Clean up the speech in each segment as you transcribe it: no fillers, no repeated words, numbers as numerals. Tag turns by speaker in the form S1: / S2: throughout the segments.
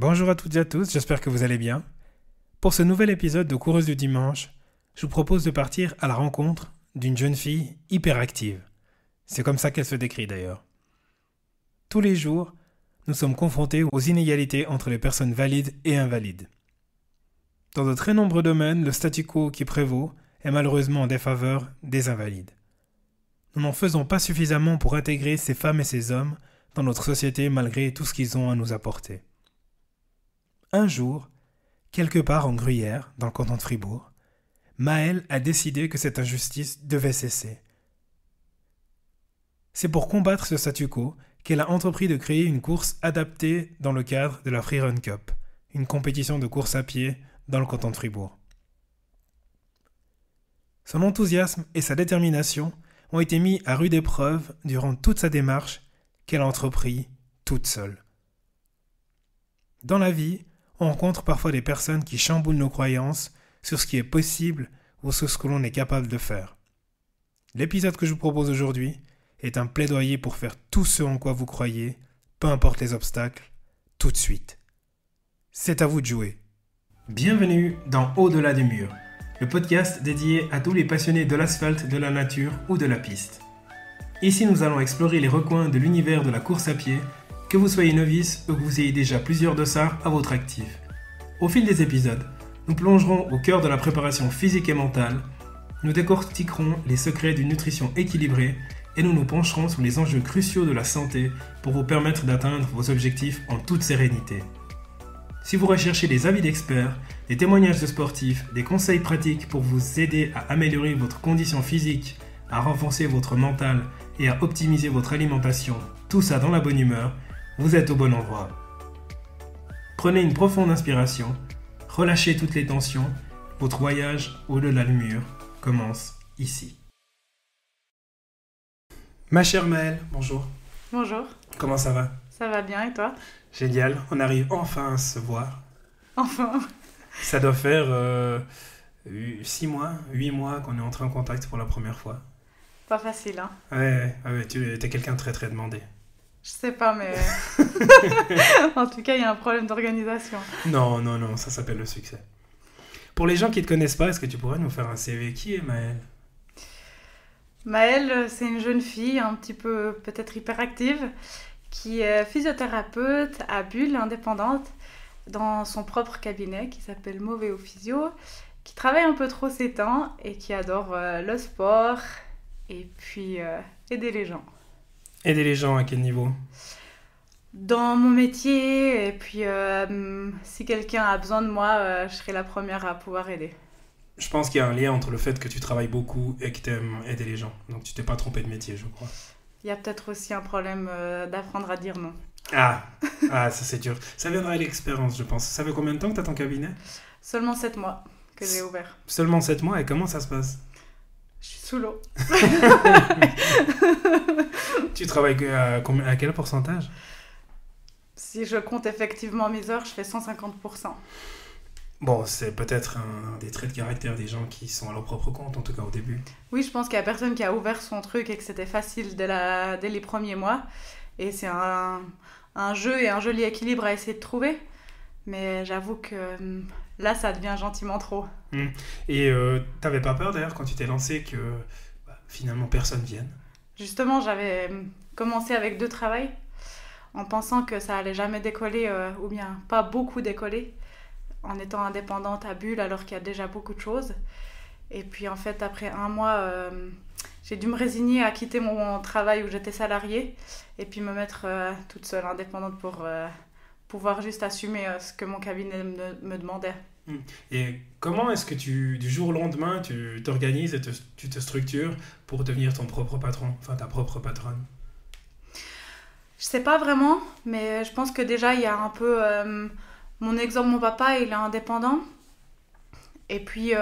S1: Bonjour à toutes et à tous, j'espère que vous allez bien. Pour ce nouvel épisode de Coureuse du dimanche, je vous propose de partir à la rencontre d'une jeune fille hyperactive. C'est comme ça qu'elle se décrit d'ailleurs. Tous les jours, nous sommes confrontés aux inégalités entre les personnes valides et invalides. Dans de très nombreux domaines, le statu quo qui prévaut est malheureusement en défaveur des invalides. Nous n'en faisons pas suffisamment pour intégrer ces femmes et ces hommes dans notre société malgré tout ce qu'ils ont à nous apporter. Un jour, quelque part en Gruyère, dans le canton de Fribourg, Maëlle a décidé que cette injustice devait cesser. C'est pour combattre ce statu quo qu'elle a entrepris de créer une course adaptée dans le cadre de la Freerun Cup, une compétition de course à pied dans le canton de Fribourg. Son enthousiasme et sa détermination ont été mis à rude épreuve durant toute sa démarche qu'elle a entrepris toute seule. Dans la vie, on rencontre parfois des personnes qui chamboulent nos croyances sur ce qui est possible ou sur ce que l'on est capable de faire. L'épisode que je vous propose aujourd'hui est un plaidoyer pour faire tout ce en quoi vous croyez, peu importe les obstacles, tout de suite. C'est à vous de jouer. Bienvenue dans Au-delà du mur, le podcast dédié à tous les passionnés de l'asphalte, de la nature ou de la piste. Ici, nous allons explorer les recoins de l'univers de la course à pied, que vous soyez novice ou que vous ayez déjà plusieurs dossards à votre actif. Au fil des épisodes, nous plongerons au cœur de la préparation physique et mentale, nous décortiquerons les secrets d'une nutrition équilibrée et nous nous pencherons sur les enjeux cruciaux de la santé pour vous permettre d'atteindre vos objectifs en toute sérénité. Si vous recherchez des avis d'experts, des témoignages de sportifs, des conseils pratiques pour vous aider à améliorer votre condition physique, à renforcer votre mental et à optimiser votre alimentation, tout ça dans la bonne humeur, vous êtes au bon endroit. Prenez une profonde inspiration, relâchez toutes les tensions, votre voyage au-delà du mur commence ici. Ma chère Maëlle, bonjour.
S2: Bonjour,
S1: Comment ça va?
S2: ça va bien et toi?
S1: Génial, on arrive enfin à se voir.
S2: Enfin,
S1: Ça doit faire 6 mois, 8 mois qu'on est entré en contact pour la première fois.
S2: pas facile hein.
S1: Ouais, tu es quelqu'un de très très demandé.
S2: Je sais pas mais en tout cas il y a un problème d'organisation.
S1: Non, ça s'appelle le succès. Pour les gens qui ne te connaissent pas, est-ce que tu pourrais nous faire un CV? Qui est Maëlle?
S2: Maëlle, c'est une jeune fille un petit peu peut-être hyperactive qui est physiothérapeute à Bulle, indépendante, dans son propre cabinet qui s'appelle Mauvais Physio, qui travaille un peu trop ses temps et qui adore le sport et puis aider les gens.
S1: Aider les gens à quel niveau?
S2: Dans mon métier, et puis si quelqu'un a besoin de moi, je serai la première à pouvoir aider.
S1: Je pense qu'il y a un lien entre le fait que tu travailles beaucoup et que tu aimes aider les gens. Donc tu t'es pas trompé de métier, je crois.
S2: Il y a peut-être aussi un problème d'apprendre à dire non.
S1: Ah, ça c'est dur. Ça viendra à l'expérience, je pense. Ça fait combien de temps que tu as ton cabinet?
S2: Seulement 7 mois que j'ai ouvert.
S1: Seulement 7 mois, et comment ça se passe?
S2: Je suis sous l'eau.
S1: Tu travailles à quel pourcentage?
S2: Si je compte effectivement mes heures, je fais 150%.
S1: Bon, c'est peut-être un des traits de caractère des gens qui sont à leur propre compte, en tout cas au début.
S2: Oui, je pense qu'il y a personne qui a ouvert son truc et que c'était facile dès les premiers mois. Et c'est un jeu et un joli équilibre à essayer de trouver. Mais j'avoue que là, ça devient gentiment trop.
S1: Et t'avais pas peur d'ailleurs quand tu t'es lancé que finalement personne vienne?
S2: Justement, j'avais commencé avec 2 travails en pensant que ça allait jamais décoller ou bien pas beaucoup décoller en étant indépendante à Bulle alors qu'il y a déjà beaucoup de choses. Et puis en fait, après 1 mois, j'ai dû me résigner à quitter mon travail où j'étais salariée et puis me mettre toute seule indépendante pour pouvoir juste assumer ce que mon cabinet me demandait.
S1: Et comment est-ce que du jour au lendemain, tu t'organises et tu te structures pour devenir ton propre patron, enfin ta propre patronne?
S2: Je sais pas vraiment, mais je pense que déjà il y a un peu mon exemple, mon papa il est indépendant et puis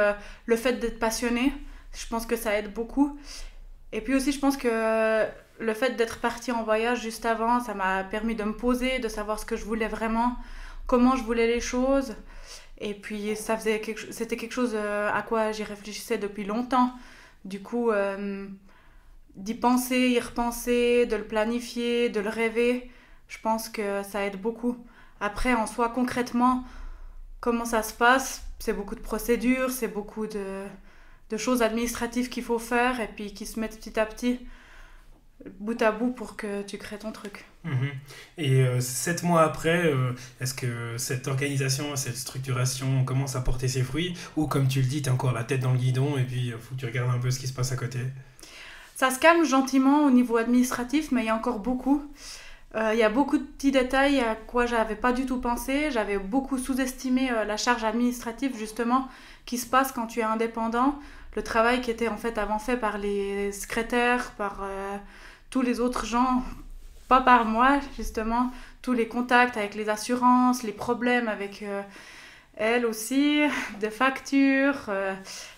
S2: le fait d'être passionné, je pense que ça aide beaucoup. Et puis aussi je pense que le fait d'être partie en voyage juste avant, ça m'a permis de me poser, de savoir ce que je voulais vraiment, comment je voulais les choses. Et puis c'était quelque chose à quoi j'y réfléchissais depuis longtemps. Du coup, d'y penser, y repenser, de le planifier, de le rêver, je pense que ça aide beaucoup Après, en soi, concrètement, comment ça se passe, c'est beaucoup de procédures, c'est beaucoup de choses administratives qu'il faut faire et puis qui se mettent petit à petit bout à bout pour que tu crées ton truc.
S1: Mhm. Et 7 mois après, est-ce que cette organisation, cette structuration commence à porter ses fruits? Ou comme tu le dis, tu as encore la tête dans le guidon et puis il faut que tu regardes un peu ce qui se passe à côté?
S2: Ça se calme gentiment au niveau administratif, mais il y a encore beaucoup. Il y a beaucoup de petits détails à quoi j'avais pas du tout pensé. J'avais beaucoup sous-estimé la charge administrative justement qui se passe quand tu es indépendant. Le travail qui était en fait avant fait par les secrétaires, par tous les autres gens, pas par moi justement. Tous les contacts avec les assurances, les problèmes avec elles aussi, des factures,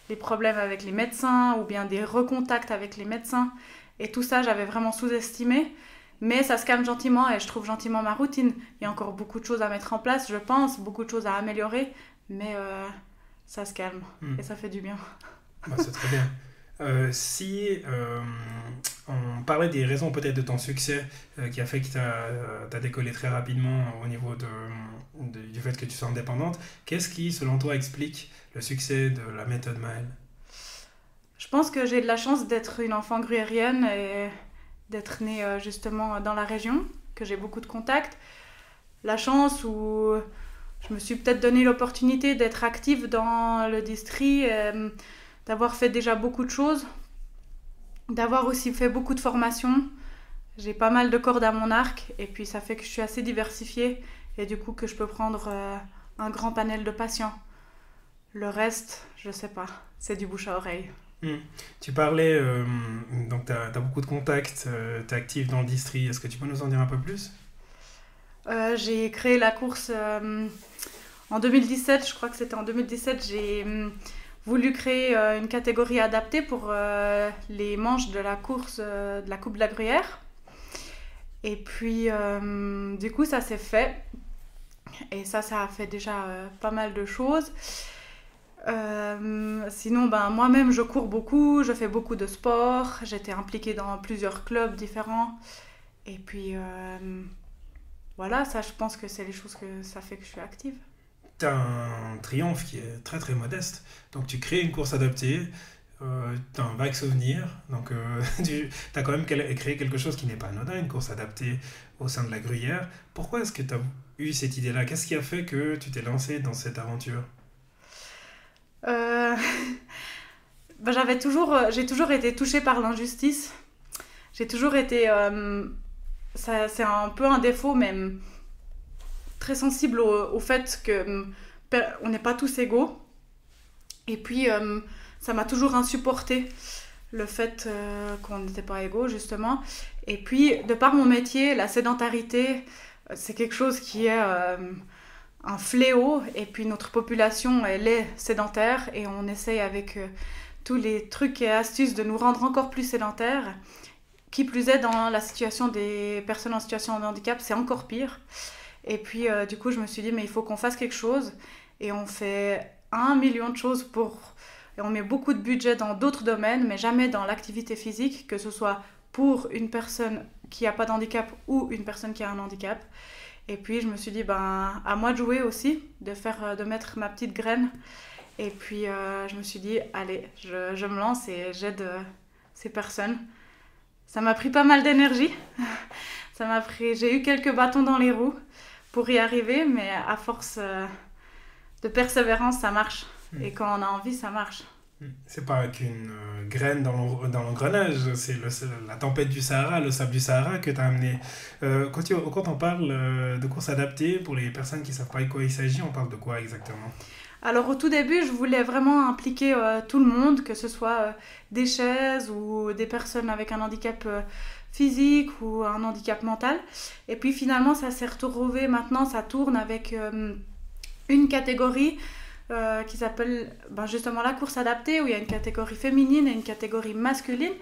S2: les problèmes avec les médecins ou bien des recontacts avec les médecins. Et tout ça, j'avais vraiment sous-estimé. Mais ça se calme gentiment et je trouve gentiment ma routine. Il y a encore beaucoup de choses à mettre en place, je pense, beaucoup de choses à améliorer, mais ça se calme et ça fait du bien.
S1: Bah, c'est très bien. Si on parlait des raisons peut-être de ton succès qui a fait que tu as décollé très rapidement au niveau du fait que tu sois indépendante, qu'est-ce qui, selon toi, explique le succès de la méthode Maëlle?
S2: Je pense que j'ai de la chance d'être une enfant gruyérienne et d'être née justement dans la région, que j'ai beaucoup de contacts. La chance où je me suis peut-être donné l'opportunité d'être active dans le district, d'avoir fait déjà beaucoup de choses, d'avoir aussi fait beaucoup de formations. J'ai pas mal de cordes à mon arc et puis ça fait que je suis assez diversifiée et du coup que je peux prendre un grand panel de patients. Le reste, je sais pas, c'est du bouche à oreille.
S1: Tu parlais, donc tu as beaucoup de contacts, tu es active dans le district. Est-ce que tu peux nous en dire un peu plus?
S2: J'ai créé la course en 2017, je crois que c'était en 2017, j'ai voulu créer une catégorie adaptée pour les manches de la course de la Coupe de la Gruyère. Et puis, du coup, ça s'est fait. Et ça a fait déjà pas mal de choses. Sinon, moi-même, je cours beaucoup, je fais beaucoup de sport. J'étais impliquée dans plusieurs clubs différents. Et puis, voilà, ça, je pense que c'est les choses que ça fait que je suis active.
S1: Tu as un triomphe qui est très très modeste. Donc tu crées une course adaptée, tu as un vague souvenir. Donc tu as quand même créé quelque chose qui n'est pas anodin, une course adaptée au sein de la Gruyère. Pourquoi est-ce que tu as eu cette idée-là? Qu'est-ce qui a fait que tu t'es lancé dans cette aventure?
S2: J'ai toujours été touchée par l'injustice. J'ai toujours été, ça, c'est un peu un défaut, même très sensible au fait que on n'est pas tous égaux. Et puis, ça m'a toujours insupporté le fait qu'on n'était pas égaux, justement. Et puis, de par mon métier, la sédentarité, c'est quelque chose qui est un fléau. Et puis, notre population, elle est sédentaire. Et on essaye avec tous les trucs et astuces de nous rendre encore plus sédentaires. Qui plus est, dans la situation des personnes en situation de handicap, c'est encore pire. Et puis, du coup, je me suis dit, mais il faut qu'on fasse quelque chose. Et on fait 1 million de choses et on met beaucoup de budget dans d'autres domaines, mais jamais dans l'activité physique, que ce soit pour une personne qui n'a pas de handicap ou une personne qui a un handicap. Et puis, je me suis dit, à moi de jouer aussi, de mettre ma petite graine. Et puis, je me suis dit, allez, je me lance et j'aide ces personnes. Ça m'a pris pas mal d'énergie. J'ai eu quelques bâtons dans les roues pour y arriver, mais à force de persévérance, ça marche. Et quand on a envie, ça marche.
S1: C'est pas qu'une graine dans l'engrenage, c'est la tempête du Sahara, le sable du Sahara que tu as amené. Quand on parle de course adaptée, pour les personnes qui ne savent pas de quoi il s'agit, on parle de quoi exactement?
S2: Alors au tout début, je voulais vraiment impliquer tout le monde, que ce soit des chaises ou des personnes avec un handicap physique ou un handicap mental. Et puis finalement, ça s'est retrouvé, maintenant ça tourne avec une catégorie qui s'appelle justement la course adaptée, où il y a une catégorie féminine et une catégorie masculine.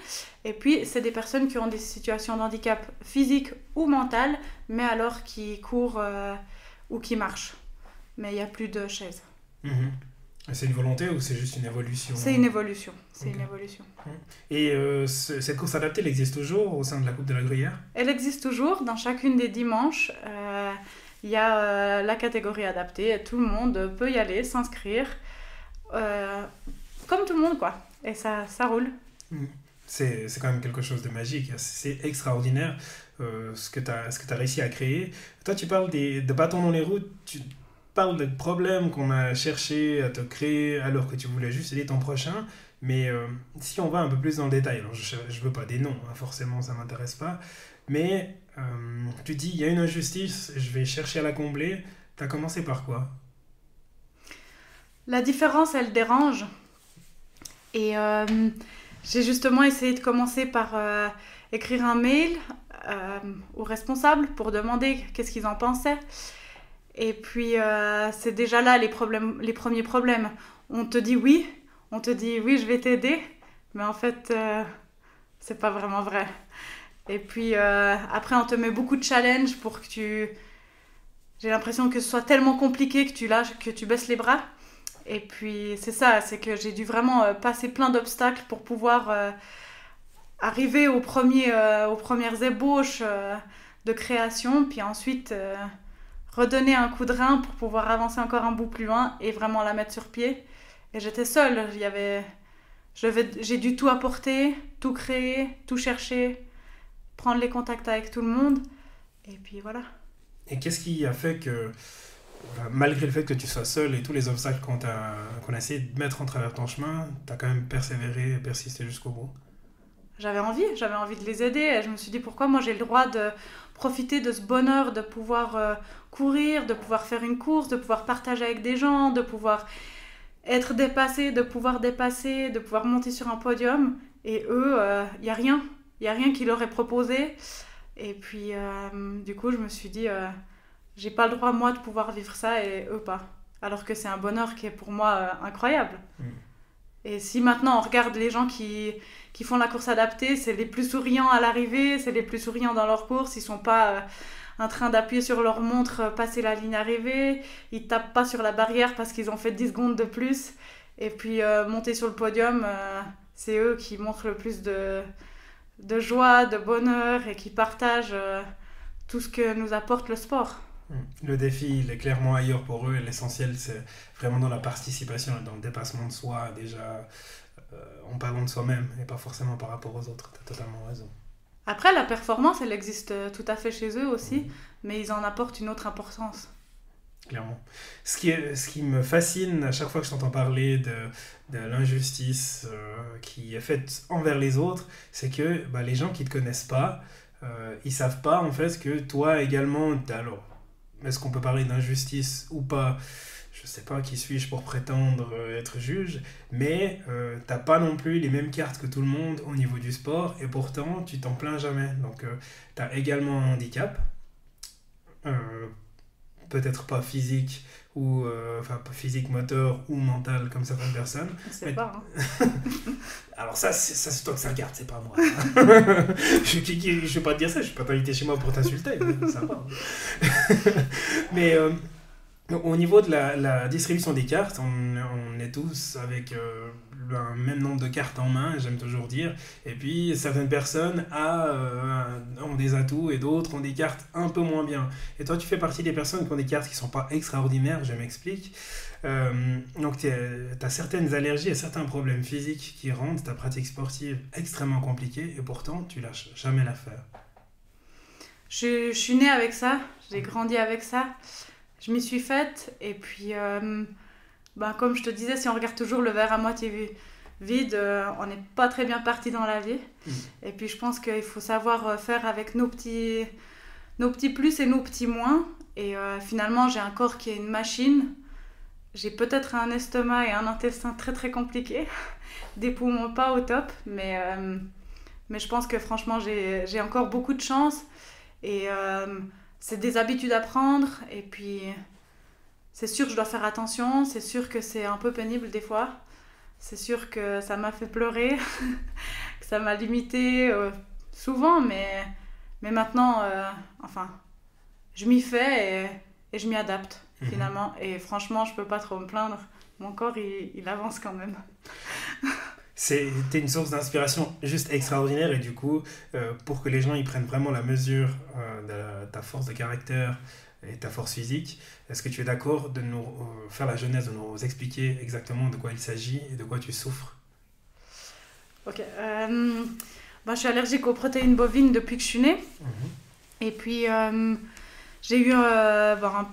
S2: Et puis c'est des personnes qui ont des situations de handicap physique ou mental, mais alors qui courent ou qui marchent. Mais il n'y a plus de chaises.
S1: C'est une volonté ou c'est juste une évolution?
S2: C'est une évolution.
S1: Okay.
S2: Une évolution.
S1: Et cette course adaptée, elle existe toujours au sein de la Coupe de la Gruyère?
S2: Elle existe toujours dans chacune des dimanches. il y a la catégorie adaptée, et tout le monde peut y aller, s'inscrire, comme tout le monde, quoi. Et ça roule.
S1: Mm. C'est quand même quelque chose de magique, c'est extraordinaire ce que tu as réussi à créer. Toi, tu parles de bâtons dans les roues, tu parles de problèmes qu'on a cherché à te créer alors que tu voulais juste aider ton prochain. Mais si on va un peu plus dans le détail, alors je ne veux pas des noms, hein, forcément ça ne m'intéresse pas, mais tu dis il y a une injustice, je vais chercher à la combler. Tu as commencé par quoi?
S2: La différence, elle dérange. Et j'ai justement essayé de commencer par écrire un mail aux responsables pour demander qu'est-ce qu'ils en pensaient. Et puis, c'est déjà là les premiers problèmes. On te dit oui, je vais t'aider, mais en fait, c'est pas vraiment vrai. Et puis, après, on te met beaucoup de challenges pour que j'ai l'impression que ce soit tellement compliqué que tu lâches, que tu baisses les bras. Et puis, c'est ça, c'est que j'ai dû vraiment passer plein d'obstacles pour pouvoir arriver aux premières ébauches de création, puis ensuite redonner un coup de rein pour pouvoir avancer encore un bout plus loin et vraiment la mettre sur pied. Et j'étais seule, j'ai dû tout apporter, tout créer, tout chercher, prendre les contacts avec tout le monde, et puis voilà.
S1: Et qu'est-ce qui a fait que, malgré le fait que tu sois seule et tous les obstacles qu'on a essayé de mettre en travers ton chemin, tu as quand même persévéré et persisté jusqu'au bout?
S2: J'avais envie de les aider, et je me suis dit pourquoi moi j'ai le droit de profiter de ce bonheur, de pouvoir courir, de pouvoir faire une course, de pouvoir partager avec des gens, de pouvoir être dépassé, de pouvoir dépasser, de pouvoir monter sur un podium, et eux, il n'y a rien qui leur est proposé. Et puis du coup je me suis dit j'ai pas le droit moi de pouvoir vivre ça et eux pas, alors que c'est un bonheur qui est pour moi incroyable. Et si maintenant on regarde les gens qui font la course adaptée, c'est les plus souriants à l'arrivée, c'est les plus souriants dans leur course, ils sont pas en train d'appuyer sur leur montre, passer la ligne arrivée, ils tapent pas sur la barrière parce qu'ils ont fait 10 secondes de plus, et puis monter sur le podium, c'est eux qui montrent le plus de joie, de bonheur, et qui partagent tout ce que nous apporte le sport.
S1: Le défi, il est clairement ailleurs pour eux, et l'essentiel, c'est vraiment dans la participation et dans le dépassement de soi, déjà en parlant de soi-même et pas forcément par rapport aux autres. Tu as totalement raison.
S2: Après, la performance, elle existe tout à fait chez eux aussi, mais ils en apportent une autre importance.
S1: Clairement. Ce qui me fascine à chaque fois que je t'entends parler de l'injustice qui est faite envers les autres, c'est que les gens qui ne te connaissent pas, ils savent pas en fait que toi également, alors, est-ce qu'on peut parler d'injustice ou pas? Je sais pas qui suis-je pour prétendre être juge, mais t'as pas non plus les mêmes cartes que tout le monde au niveau du sport, et pourtant tu t'en plains jamais. Donc t'as également un handicap, peut-être pas physique ou pas physique, moteur ou mental comme certaines personnes.
S2: Je sais pas.
S1: Alors ça c'est toi que ça regarde, c'est pas moi. Je vais pas te dire ça, je vais pas t'inviter chez moi pour t'insulter, ça va. Mais au niveau de la distribution des cartes, on est tous avec un même nombre de cartes en main, j'aime toujours dire. Et puis certaines personnes ont des atouts et d'autres ont des cartes un peu moins bien. Et toi, tu fais partie des personnes qui ont des cartes qui ne sont pas extraordinaires, je m'explique. Donc tu as certaines allergies et certains problèmes physiques qui rendent ta pratique sportive extrêmement compliquée, et pourtant tu lâches jamais l'affaire.
S2: Je suis née avec ça, j'ai grandi avec ça. Je m'y suis faite, et puis comme je te disais, si on regarde toujours le verre à moitié vide, on n'est pas très bien parti dans la vie. Et puis je pense qu'il faut savoir faire avec nos petits plus et nos petits moins. Et finalement, j'ai un corps qui est une machine. J'ai peut-être un estomac et un intestin très très compliqués, des poumons pas au top, mais je pense que franchement j'ai encore beaucoup de chance, et c'est des habitudes à prendre, et puis c'est sûr que je dois faire attention, c'est sûr que c'est un peu pénible des fois, c'est sûr que ça m'a fait pleurer, que ça m'a limité souvent, mais maintenant, je m'y fais et je m'y adapte finalement, et franchement je peux pas trop me plaindre, mon corps il avance quand même.
S1: T'es une source d'inspiration juste extraordinaire, et du coup, pour que les gens ils prennent vraiment la mesure de ta force de caractère, et ta force physique. Est-ce que tu es d'accord de nous faire la genèse, de nous expliquer exactement de quoi il s'agit et de quoi tu souffres?
S2: Ok. Je suis allergique aux protéines bovines depuis que je suis née.
S1: Mhm.
S2: Et puis, j'ai eu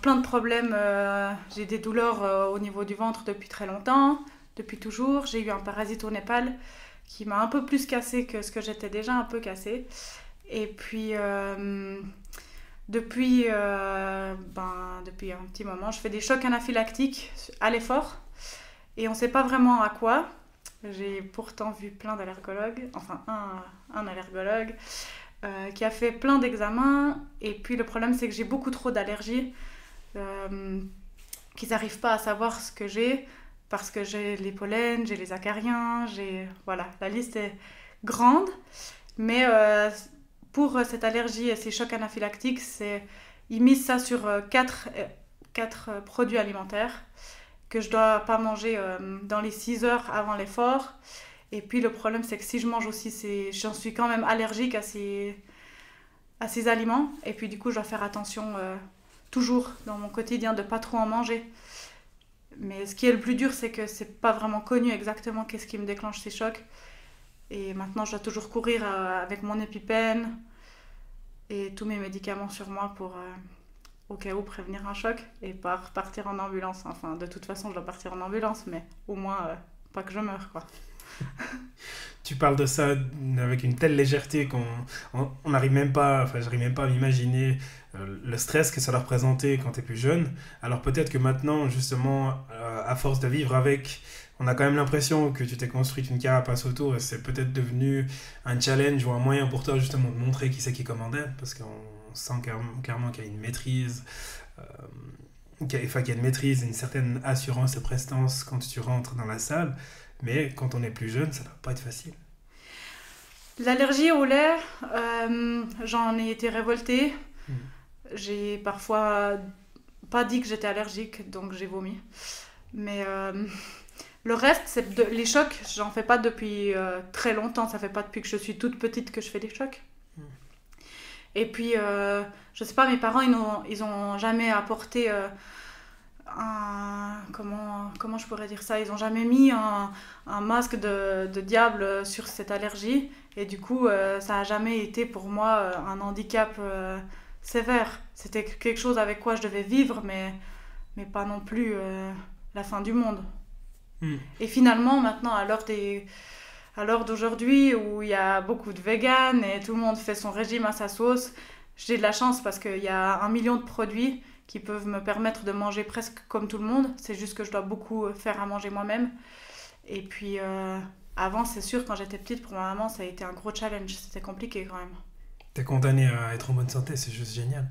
S2: plein de problèmes. J'ai des douleurs au niveau du ventre depuis très longtemps, depuis toujours. J'ai eu un parasite au Népal qui m'a un peu plus cassée que ce que j'étais déjà un peu cassée. Et puis, depuis un petit moment, je fais des chocs anaphylactiques à l'effort. Et on ne sait pas vraiment à quoi. J'ai pourtant vu plein d'allergologues, enfin un allergologue, qui a fait plein d'examens. Et puis le problème, c'est que j'ai beaucoup trop d'allergies, qu'ils n'arrivent pas à savoir ce que j'ai, parce que j'ai les pollens, j'ai les acariens, voilà, la liste est grande. Mais pour cette allergie et ces chocs anaphylactiques, ils misent ça sur quatre produits alimentaires que je dois pas manger dans les 6 heures avant l'effort. Et puis le problème, c'est que si je mange aussi, j'en suis quand même allergique à ces aliments. Et puis du coup, je dois faire attention toujours dans mon quotidien de pas trop en manger. Mais ce qui est le plus dur, c'est que c'est pas vraiment connu exactement qu'est-ce qui me déclenche ces chocs. Et maintenant, je dois toujours courir avec mon EpiPen et tous mes médicaments sur moi pour au cas où prévenir un choc et pas repartir en ambulance. Enfin, de toute façon, je dois partir en ambulance, mais au moins, pas que je meure, quoi.
S1: Tu parles de ça avec une telle légèreté qu'on n'arrive même pas, enfin, j'arrive même pas à m'imaginer le stress que ça doit représenter quand tu es plus jeune. Alors peut-être que maintenant, justement, à force de vivre avec, on a quand même l'impression que tu t'es construite une carapace autour et c'est peut-être devenu un challenge ou un moyen pour toi justement de montrer qui c'est qui commandait, parce qu'on sent clairement qu'il y a une maîtrise, qu'il y a une maîtrise, une certaine assurance et prestance quand tu rentres dans la salle. Mais quand on est plus jeune, ça ne va pas être facile.
S2: L'allergie au lait, j'en ai été révoltée.
S1: Mmh.
S2: J'ai parfois pas dit que j'étais allergique, donc j'ai vomi. Mais le reste, les chocs, j'en fais pas depuis très longtemps. Ça fait pas depuis que je suis toute petite que je fais des chocs. Mmh. Et puis, je sais pas, mes parents, ils ont jamais apporté... comment je pourrais dire ça, ils n'ont jamais mis un masque de diable sur cette allergie et du coup ça n'a jamais été pour moi un handicap sévère. C'était quelque chose avec quoi je devais vivre mais pas non plus la fin du monde. Et finalement maintenant à l'heure d'aujourd'hui où il y a beaucoup de véganes et tout le monde fait son régime à sa sauce, j'ai de la chance parce qu'il y a 1 million de produits qui peuvent me permettre de manger presque comme tout le monde. C'est juste que je dois beaucoup faire à manger moi-même. Et puis, avant, c'est sûr, quand j'étais petite, pour ma maman, ça a été un gros challenge. C'était compliqué quand même.
S1: T'es condamnée à être en bonne santé, c'est juste génial.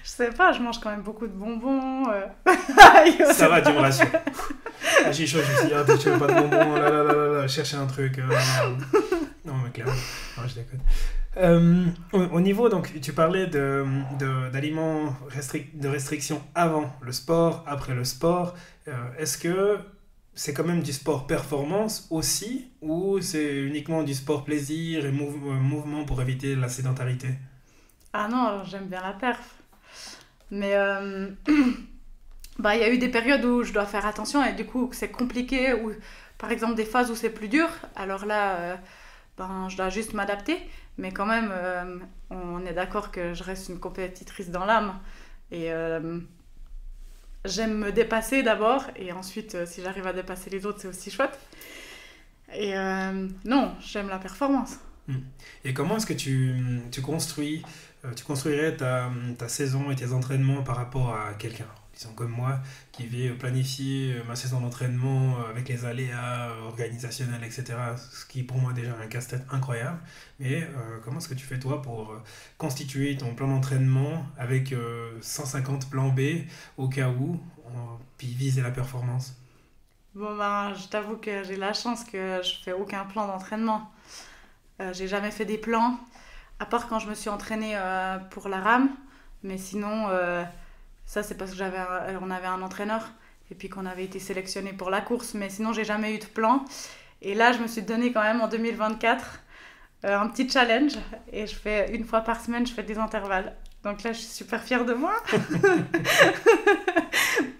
S2: Je sais pas, je mange quand même beaucoup de bonbons.
S1: Ça va, tu me rassures. Ah, j'ai chaud, je me suis dit, tu veux pas de bonbons, là, chercher un truc. Non, mais clairement, non, je déconne. Au niveau, donc, tu parlais d'aliments de restriction avant le sport, après le sport. Est-ce que c'est quand même du sport performance aussi, ou c'est uniquement du sport plaisir et mouvement pour éviter la sédentarité?
S2: Ah non, j'aime bien la perf. Mais il y a eu des périodes où je dois faire attention et du coup c'est compliqué, ou par exemple des phases où c'est plus dur. Alors là, je dois juste m'adapter. Mais quand même, on est d'accord que je reste une compétitrice dans l'âme. Et j'aime me dépasser d'abord. Et ensuite, si j'arrive à dépasser les autres, c'est aussi chouette. Et non, j'aime la performance.
S1: Et comment est-ce que tu construirais ta saison et tes entraînements par rapport à quelqu'un, disons comme moi, qui vais planifier ma saison d'entraînement avec les aléas organisationnels, etc. Ce qui pour moi déjà un casse-tête incroyable. Mais comment est-ce que tu fais toi pour constituer ton plan d'entraînement avec 150 plans B au cas où, puis viser la performance?
S2: Je t'avoue que j'ai la chance que je fais aucun plan d'entraînement. J'ai jamais fait des plans, à part quand je me suis entraînée pour la rame. Mais sinon... ça, c'est parce que on avait un entraîneur et puis qu'on avait été sélectionné pour la course. Mais sinon, j'ai jamais eu de plan. Et là, je me suis donné quand même en 2024 un petit challenge. Et une fois par semaine, je fais des intervalles. Donc là, je suis super fière de moi.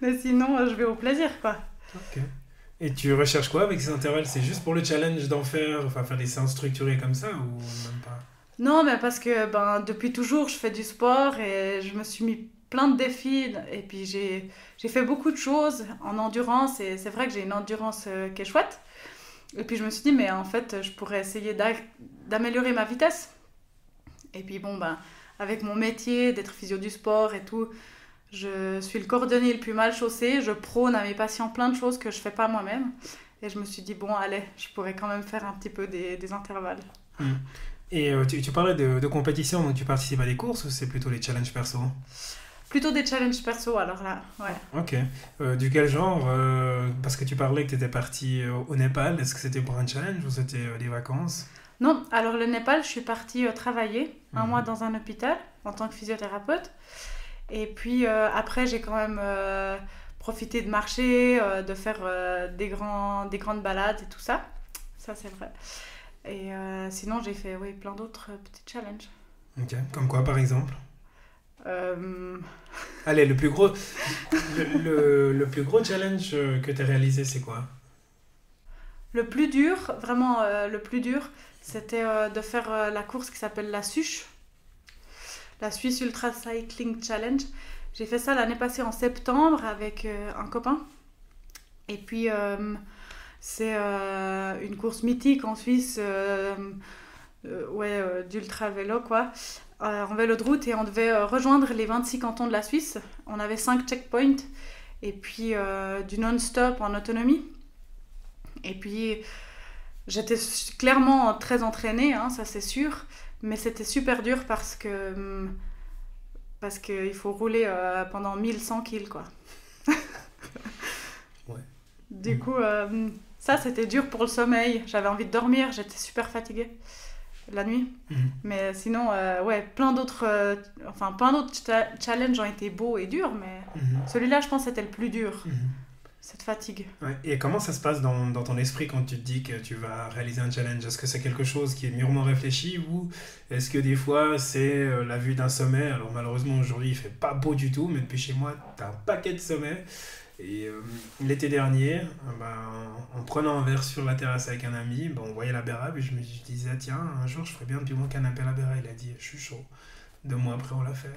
S2: Mais sinon, je vais au plaisir, quoi.
S1: Ok. Et tu recherches quoi avec ces intervalles? C'est juste pour le challenge d'en faire, enfin faire des séances structurées comme ça ou même pas?
S2: Non, mais parce que depuis toujours, je fais du sport et je me suis mis plein de défis. Et puis, j'ai fait beaucoup de choses en endurance. Et c'est vrai que j'ai une endurance qui est chouette. Et puis, je me suis dit, mais en fait, je pourrais essayer d'améliorer ma vitesse. Et puis, avec mon métier d'être physio du sport et tout, je suis le cordonnier le plus mal chaussé. Je prône à mes patients plein de choses que je fais pas moi-même. Et je me suis dit, bon, allez, je pourrais quand même faire un petit peu des intervalles.
S1: Et tu parlais de compétition, donc tu participes à des courses ou c'est plutôt les challenges perso?
S2: Plutôt des challenges perso, alors là, ouais.
S1: Ok. Du quel genre? Parce que tu parlais que tu étais partie au Népal. Est-ce que c'était pour un challenge ou c'était des vacances?
S2: Non, alors le Népal, je suis partie travailler un
S1: Mhm.
S2: mois dans un hôpital en tant que physiothérapeute. Et puis après, j'ai quand même profité de marcher, de faire des grandes balades et tout ça. Ça, c'est vrai. Et sinon, j'ai fait oui, plein d'autres petits challenges.
S1: Ok. Comme quoi, par exemple?
S2: Euh,
S1: Allez, le plus gros challenge que tu as réalisé, c'est quoi?
S2: le plus dur, vraiment le plus dur, c'était de faire la course qui s'appelle la SUCH, la Swiss Ultra Cycling Challenge. J'ai fait ça l'année passée en septembre avec un copain. Et puis, c'est une course mythique en Suisse, d'ultra vélo, quoi, en vélo de route. Et on devait rejoindre les 26 cantons de la Suisse. On avait 5 checkpoints et puis du non-stop en autonomie. Et puis, j'étais clairement très entraînée, hein, ça c'est sûr. Mais c'était super dur parce qu'il faut rouler pendant 1100 kills, quoi.
S1: Ouais.
S2: Du coup, ça c'était dur pour le sommeil. J'avais envie de dormir, j'étais super fatiguée la nuit.
S1: Mhm.
S2: Mais sinon, plein d'autres challenges ont été beaux et durs, mais
S1: Mhm.
S2: celui-là, je pense, c'était le plus dur,
S1: Mhm.
S2: cette fatigue.
S1: Ouais. Et comment ça se passe dans ton esprit quand tu te dis que tu vas réaliser un challenge? Est-ce que c'est quelque chose qui est mûrement réfléchi ou est-ce que des fois c'est la vue d'un sommet? Alors malheureusement aujourd'hui il fait pas beau du tout, mais depuis chez moi t'as un paquet de sommets. Et l'été dernier, en prenant un verre sur la terrasse avec un ami, on voyait la Béra et je me disais tiens un jour je ferais bien depuis mon canapé à la Béra. Il a dit je suis chaud. 2 mois après on l'a fait.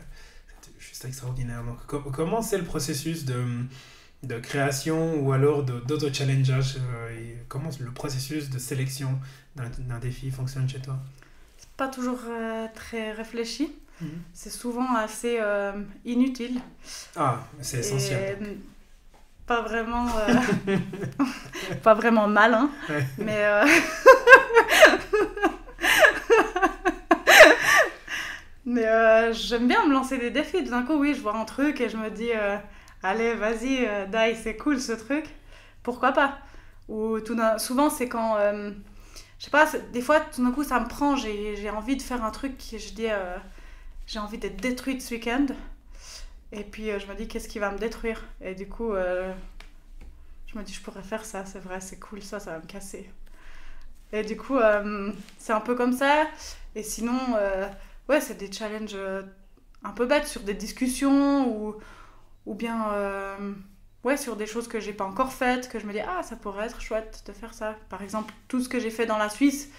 S1: C'était juste extraordinaire. Donc comment c'est le processus de création ou alors d'auto-challengeage et comment le processus de sélection d'un défi fonctionne chez toi?
S2: C'est pas toujours très réfléchi,
S1: Mhm.
S2: c'est souvent assez inutile
S1: Ah, c'est essentiel.
S2: et pas vraiment, pas vraiment malin,
S1: Ouais.
S2: mais j'aime bien me lancer des défis. Tout d'un coup, oui, je vois un truc et je me dis, allez, vas-y, Dai, c'est cool ce truc. Pourquoi pas? Ou souvent, c'est quand, je sais pas, des fois, tout d'un coup, ça me prend. J'ai envie de faire un truc qui, je dis, j'ai envie d'être détruite ce week-end. Et puis, je me dis, qu'est-ce qui va me détruire? Et du coup, je me dis, je pourrais faire ça, c'est vrai, c'est cool, ça va me casser. Et du coup, c'est un peu comme ça. Et sinon, ouais, c'est des challenges un peu bêtes sur des discussions ou bien ouais, sur des choses que j'ai pas encore faites, que je me dis, ah, ça pourrait être chouette de faire ça. Par exemple, tout ce que j'ai fait dans la Suisse,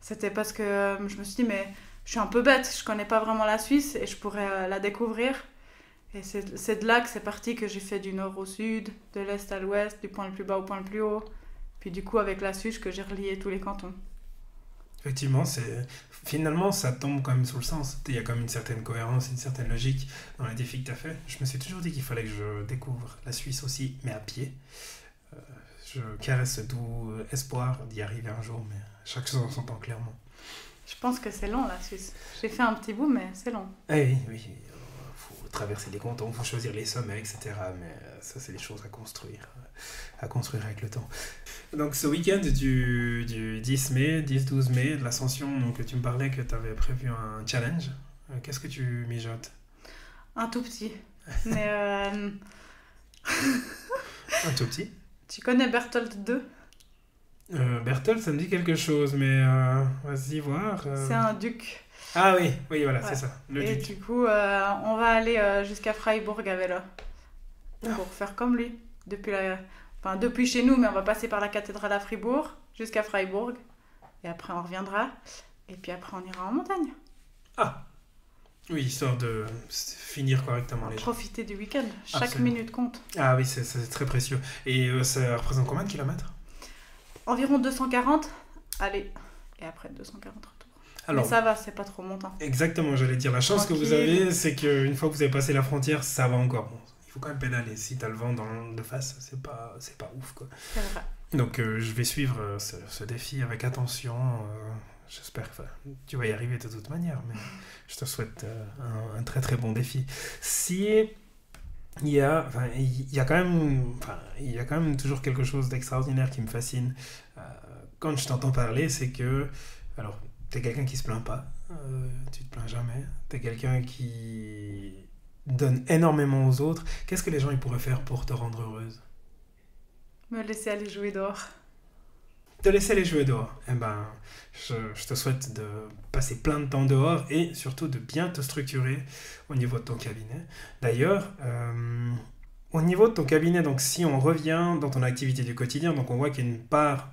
S2: c'était parce que je me suis dit, mais je suis un peu bête, je connais pas vraiment la Suisse et je pourrais la découvrir. Et c'est de là que c'est parti, que j'ai fait du nord au sud, de l'est à l'ouest, du point le plus bas au point le plus haut. Puis du coup, avec la Suisse, que j'ai relié tous les cantons.
S1: Effectivement, finalement ça tombe quand même sous le sens. Il y a quand même une certaine cohérence, une certaine logique dans les défis que tu as fait. Je me suis toujours dit qu'il fallait que je découvre la Suisse aussi, mais à pied. Euh, je caresse ce doux espoir d'y arriver un jour, mais chaque chose en son temps clairement.
S2: Je pense que c'est long, la Suisse. J'ai fait un petit bout, mais c'est long.
S1: Eh oui, oui. Faut traverser les cantons, faut choisir les sommets, etc. Mais ça, c'est des choses à construire avec le temps. Donc, ce week-end du 10 mai, 10-12 mai, de l'Ascension, donc tu me parlais que tu avais prévu un challenge. Qu'est-ce que tu mijotes?
S2: Un tout petit. Mais
S1: Un tout petit.
S2: tu connais Berthold 2?
S1: Berthold, ça me dit quelque chose, mais vas-y voir.
S2: C'est un duc
S1: Ah oui, oui, voilà,
S2: Ouais.
S1: c'est ça. Le
S2: Et
S1: Duc.
S2: du coup, on va aller jusqu'à Freiburg à vélo pour faire comme lui. Depuis chez nous, mais on va passer par la cathédrale à Fribourg jusqu'à Freiburg. Et après, on reviendra. Et puis après, on ira en montagne.
S1: Ah, oui, histoire de finir correctement les gens.
S2: Profiter du week-end. Chaque
S1: Absolument.
S2: minute compte.
S1: Ah oui, c'est très précieux. Et ça représente combien de kilomètres?
S2: Environ 240. Allez. Et après, 240 retours.
S1: Alors,
S2: Mais ça va, c'est pas trop montant.
S1: exactement, j'allais dire, la chance que vous
S2: Tranquille.
S1: avez, c'est qu'une fois que vous avez passé la frontière, ça va encore. Bon, il faut quand même pédaler. Si t'as le vent de face, c'est pas ouf, quoi.
S2: C'est vrai.
S1: Donc, je vais suivre ce défi avec attention. J'espère que tu vas y arriver de toute manière, mais je te souhaite un très très bon défi. Si il y a quand même toujours quelque chose d'extraordinaire qui me fascine quand je t'entends parler, c'est que, alors, t'es quelqu'un qui se plaint pas, tu te plains jamais, t'es quelqu'un qui donne énormément aux autres. Qu'est-ce que les gens ils pourraient faire pour te rendre heureuse?
S2: Me laisser aller jouer dehors.
S1: Te laisser les jouer dehors. Eh ben, je te souhaite de passer plein de temps dehors et surtout de bien te structurer au niveau de ton cabinet. D'ailleurs, au niveau de ton cabinet, donc si on revient dans ton activité du quotidien, donc on voit qu'il y a une part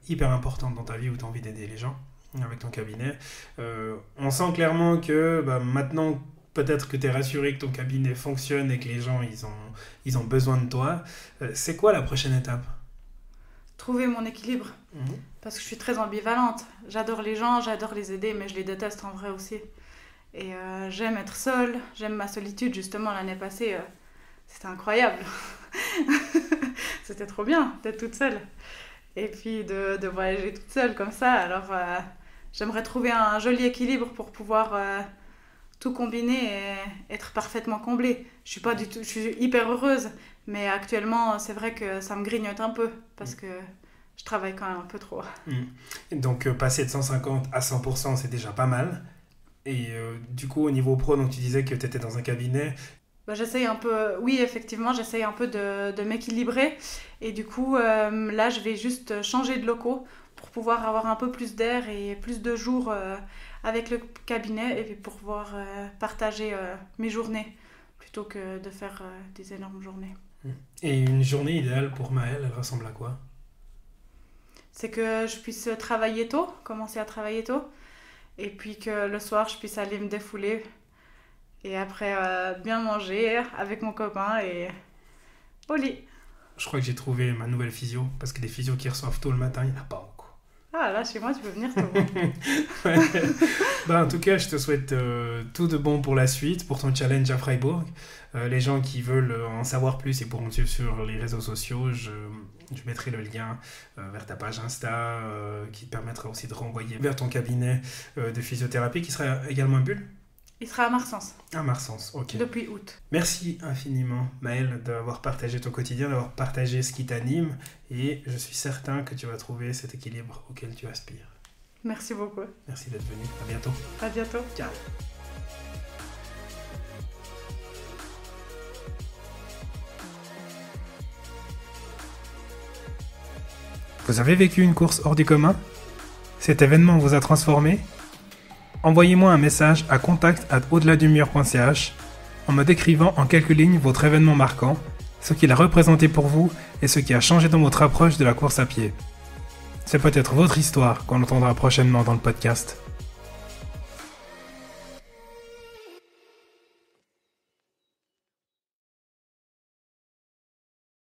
S1: hyper importante dans ta vie où tu as envie d'aider les gens avec ton cabinet. On sent clairement que maintenant, peut-être que tu es rassuré que ton cabinet fonctionne et que les gens ils ont besoin de toi. C'est quoi la prochaine étape?
S2: Trouver mon équilibre. Parce que je suis très ambivalente. J'adore les gens, j'adore les aider, mais je les déteste en vrai aussi. Et j'aime être seule, j'aime ma solitude. Justement, l'année passée, c'était incroyable. C'était trop bien d'être toute seule. Et puis de voyager toute seule comme ça. Alors, j'aimerais trouver un joli équilibre pour pouvoir tout combiner et être parfaitement comblée. Je suis hyper heureuse, mais actuellement, c'est vrai que ça me grignote un peu parce que je travaille quand même un peu trop.
S1: Donc, passer de 150 à 100%, c'est déjà pas mal. Et du coup, au niveau pro, donc tu disais que tu étais dans un cabinet.
S2: J'essaye un peu, oui, effectivement, j'essaye un peu de m'équilibrer. Et du coup, là, je vais juste changer de locaux pour pouvoir avoir un peu plus d'air et plus de jours avec le cabinet et puis pour pouvoir partager mes journées plutôt que de faire des énormes journées.
S1: Et une journée idéale pour Maëlle, elle ressemble à quoi?
S2: C'est que je puisse travailler tôt, commencer à travailler tôt, et puis que le soir, je puisse aller me défouler et après bien manger avec mon copain et au lit.
S1: Je crois que j'ai trouvé ma nouvelle physio, parce que des physios qui reçoivent tôt le matin, il n'y en a pas beaucoup.
S2: Ah, là, chez moi, tu peux venir tôt.
S1: Ouais. En tout cas, je te souhaite tout de bon pour la suite, pour ton challenge à Freiburg. Les gens qui veulent en savoir plus et pourront te suivre sur les réseaux sociaux, je mettrai le lien vers ta page Insta qui te permettra aussi de renvoyer vers ton cabinet de physiothérapie qui sera également à Bulle.
S2: Il sera à Marsens.
S1: À Marsens, ok.
S2: Depuis août.
S1: Merci infiniment, Maëlle, d'avoir partagé ton quotidien, d'avoir partagé ce qui t'anime. Et je suis certain que tu vas trouver cet équilibre auquel tu aspires.
S2: Merci beaucoup.
S1: Merci d'être venu. À bientôt.
S2: À bientôt.
S1: Ciao. Vous avez vécu une course hors du commun? Cet événement vous a transformé? Envoyez-moi un message à contact@audeladumur.ch en me décrivant en quelques lignes votre événement marquant, ce qu'il a représenté pour vous et ce qui a changé dans votre approche de la course à pied. C'est peut-être votre histoire qu'on entendra prochainement dans le podcast.